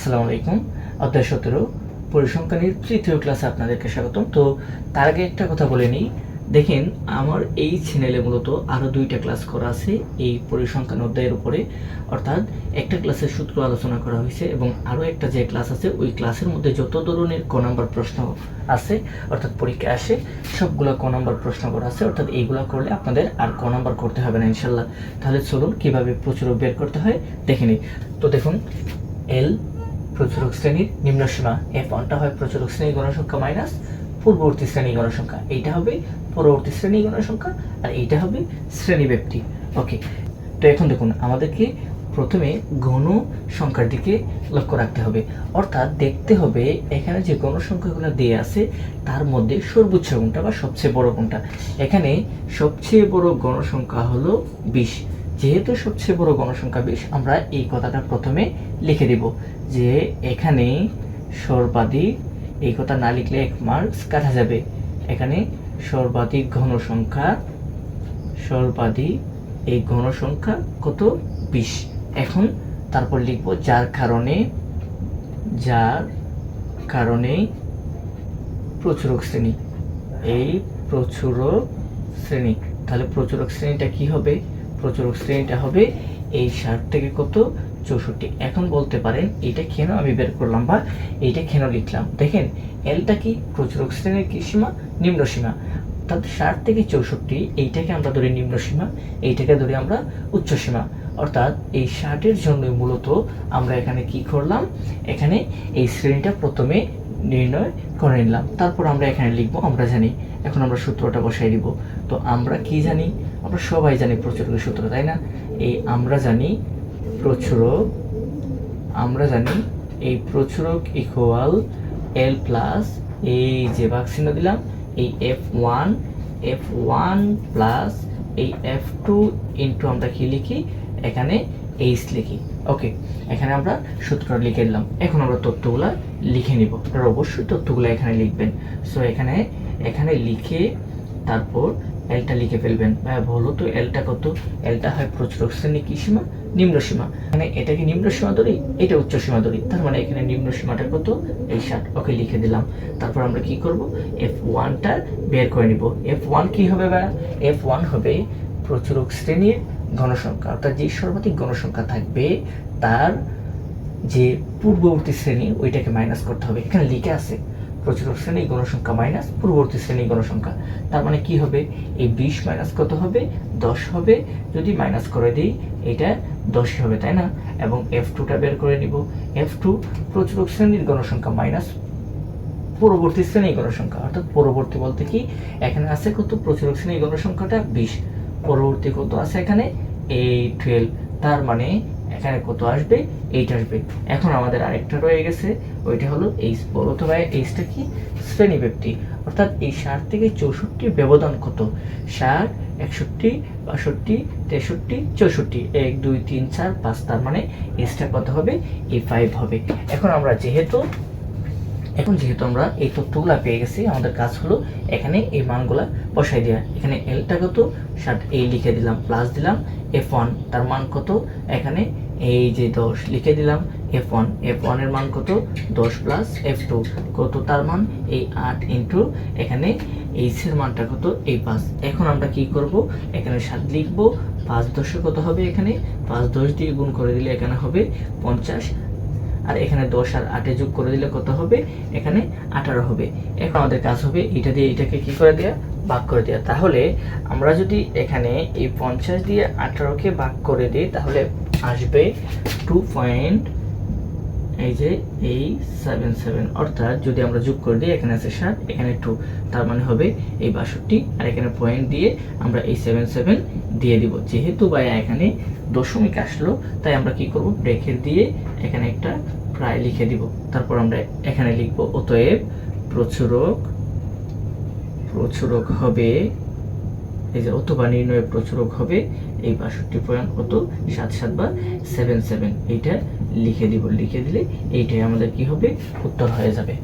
আসসালামু আলাইকুম। অধ্যায় 17 পরিসংখ্যানের তৃতীয় ক্লাসে আপনাদেরকে স্বাগতম। তো তার আগে একটা কথা বলে নিই, দেখেন আমার এই চ্যানেলে মূলত আরও 2টা ক্লাস করা আছে এই পরিসংখ্যান অধ্যায়ের উপরে, অর্থাৎ একটা ক্লাসের সূত্র আলোচনা করা হয়েছে এবং আরও একটা যে ক্লাস আছে ওই ক্লাসের মধ্যে যত ধরনের ক নাম্বার প্রশ্ন আছে অর্থাৎ পরীক্ষা আসে সবগুলো ক নাম্বার প্রশ্ন করা আছে, অর্থাৎ এইগুলো করলে আপনাদের আর ক নাম্বার করতে হবে না ইনশাল্লাহ। তাহলে চলুন কীভাবে প্রচুরক বের করতে হয় দেখে নিই। তো দেখুন, এল প্রচুরক শ্রেণীর নিম্নসীমা, F1টা হয় প্রচুরক শ্রেণীর গণসংখ্যা মাইনাস পূর্ববর্তী শ্রেণীর গণসংখ্যা, এইটা হবে পরবর্তী শ্রেণীর গণসংখ্যা আর এইটা হবে শ্রেণীব্যাপ্তি। ওকে, তো এখন দেখুন আমাদেরকে প্রথমে ঘন সংখ্যার দিকে লক্ষ্য রাখতে হবে, অর্থাৎ দেখতে হবে এখানে যে গণসংখ্যাগুলো দিয়ে আছে তার মধ্যে সর্বোচ্চ কোনটা বা সবচেয়ে বড় কোনটা। এখানে সবচেয়ে বড় গণসংখ্যা হলো 20, যেহেতু সবচেয়ে বড় গণসংখ্যা 20 আমরা এই কথাটা প্রথমে লিখে দিব যে এখানে সর্বাধিক, এই কথা না লিখলে 1 মার্কস কাটা যাবে। এখানে সর্বাধিক ঘনসংখ্যা, সর্বাধিক এই ঘনসংখ্যা কত 20। এখন তারপর লিখব যার কারণে প্রচুরক শ্রেণী, এই প্রচুরক শ্রেণী। তাহলে প্রচুরক শ্রেণীটা কি হবে? প্রচুরক শ্রেণীটা হবে এই 60 থেকে কত 64। এখন বলতে পারেন এইটা কেন আমি বের করলাম বা এইটা কেন লিখলাম। দেখেন এলটা কি প্রচুরক শ্রেণীর কি সীমা? নিম্ন সীমা। অর্থাৎ 60 থেকে 64 এইটাকে আমরা ধরি নিম্ন সীমা, এইটাকে ধরি আমরা উচ্চ সীমা। অর্থাৎ এই 60-এর জন্যই মূলত আমরা এখানে কি করলাম, এখানে এই শ্রেণীটা প্রথমে নির্ণয় করে নিলাম, তারপর আমরা এখানে লিখবো। আমরা জানি, এখন আমরা সূত্রটা বসাই দিব। তো আমরা কি জানি? আমরা সবাই জানি প্রচুরকের সূত্র, তাই না? এই আমরা জানি প্রচুরক, আমরা জানি এই প্রচুরক ইকুয়াল এল প্লাস এই যে ভাগ চিহ্ন দিলাম এই F1 প্লাস এই F2 ইন্টু আমরা কি লিখি এখানে এইচ লিখি। ওকে, এখানে আমরা সূত্রটা লিখে দিলাম। এখন আমরা তথ্যগুলা লিখে নিব, আপনারা অবশ্যই তথ্যগুলো এখানে লিখবেন। সো এখানে লিখে তারপর এলটা লিখে ফেলবেন। বলো তো এলটা কত? এলটা হয় প্রচুরক শ্রেণী কি সীমা? নিম্ন সীমা। মানে এটাকে নিম্ন সীমা ধরি, এটা উচ্চ সীমা ধরি, তার মানে এখানে নিম্ন সীমাটা কত? এই 60। ওকে, লিখে দিলাম। তারপর আমরা কি করব? F1টা বের করে নিব। F1 কি হবে ভাইয়া? F1 হবে প্রচুরক শ্রেণীর ঘনসংখ্যা, অর্থাৎ যে সর্বাধিক ঘনসংখ্যা থাকবে তার যে পূর্ববর্তী শ্রেণী ওইটাকে মাইনাস করতে হবে। এখানে লিখে আছে প্রচুরক শ্রেণীর গণসংখ্যা মাইনাস পূর্ববর্তী শ্রেণীর গণসংখ্যা, তার মানে কি হবে? এই 20 মাইনাস কত হবে? 10 হবে। যদি মাইনাস করে দিই এটা 10 হবে, তাই না? এবং F2টা বের করে নিব। F2 প্রচুরক শ্রেণীর গণসংখ্যা মাইনাস পূর্ববর্তী শ্রেণীর গণসংখ্যা, অর্থাৎ পরবর্তী বলতে কি এখানে আছে কত? প্রচুরক শ্রেণীর গণসংখ্যাটা 20, পরবর্তী কত আছে এখানে? এই 12, তার মানে এখানে কত আসবে? 8 আসবে। এখন আমাদের আরেকটা রয়ে গেছে, ওইটা হলো এইচ। বলতো ভাই এইচটা কি? শ্রেণীব্যাপ্তি। অর্থাৎ এই 60 থেকে 64 ব্যবধান কত? 60, 61, 62, 63, 64, 1 2 3 4 5, তার মানে এইচটা কত হবে? এই 5 হবে। এখন যেহেতু আমরা এই তথ্যগুলা পেয়ে গেছি, আমাদের কাজ হলো এখানে এই মানগুলা বসাই দেওয়া। এখানে এলটা কত? 60, এই লিখে দিলাম, প্লাস দিলাম F1, তার মান কত? এখানে এই যে 10 লিখে দিলাম। F1 এর মান কত? 10 প্লাস F2 কত? তার মান এই 8 ইন্টু এখানে এইচ এর মানটা কত? এই 5। এখন আমরা কি করব? এখানে 7 লিখব, 5 10 কত হবে? এখানে 5 10 দিয়ে গুণ করে দিলে এখানে হবে 50, আর এখানে 10 আর 8 যোগ করে দিলে কত হবে? এখানে 18 হবে। এখন আমাদের কাজ হবে এটা দিয়ে এটাকে কি করে দেয়া? ভাগ করে দেয়া। তাহলে আমরা যদি এখানে এই 50 দিয়ে 18কে ভাগ করে দিই তাহলে আসবে 2.77। অর্থাৎ যদি আমরা যোগ করে দিই, এখানে আছে 7, এখানে 2, তার মানে হবে এই 62, আর এখানে পয়েন্ট দিয়ে আমরা এই 77 দিয়ে দিব। যেহেতু ভাইয়া এখানে দশমিক আসলো তাই আমরা কি করব? ব্র্যাকেট দিয়ে এখানে একটা প্রায় লিখে দিব। তারপর আমরা এখানে লিখব অতএব প্রচুরক হবে, এই যে অথবা নির্ণয় প্রচুরক হবে এই 62.77 বা 77, এইটা লিখে দিব। লিখে দিলে এইটাই আমাদের কি হবে? উত্তর হয়ে যাবে।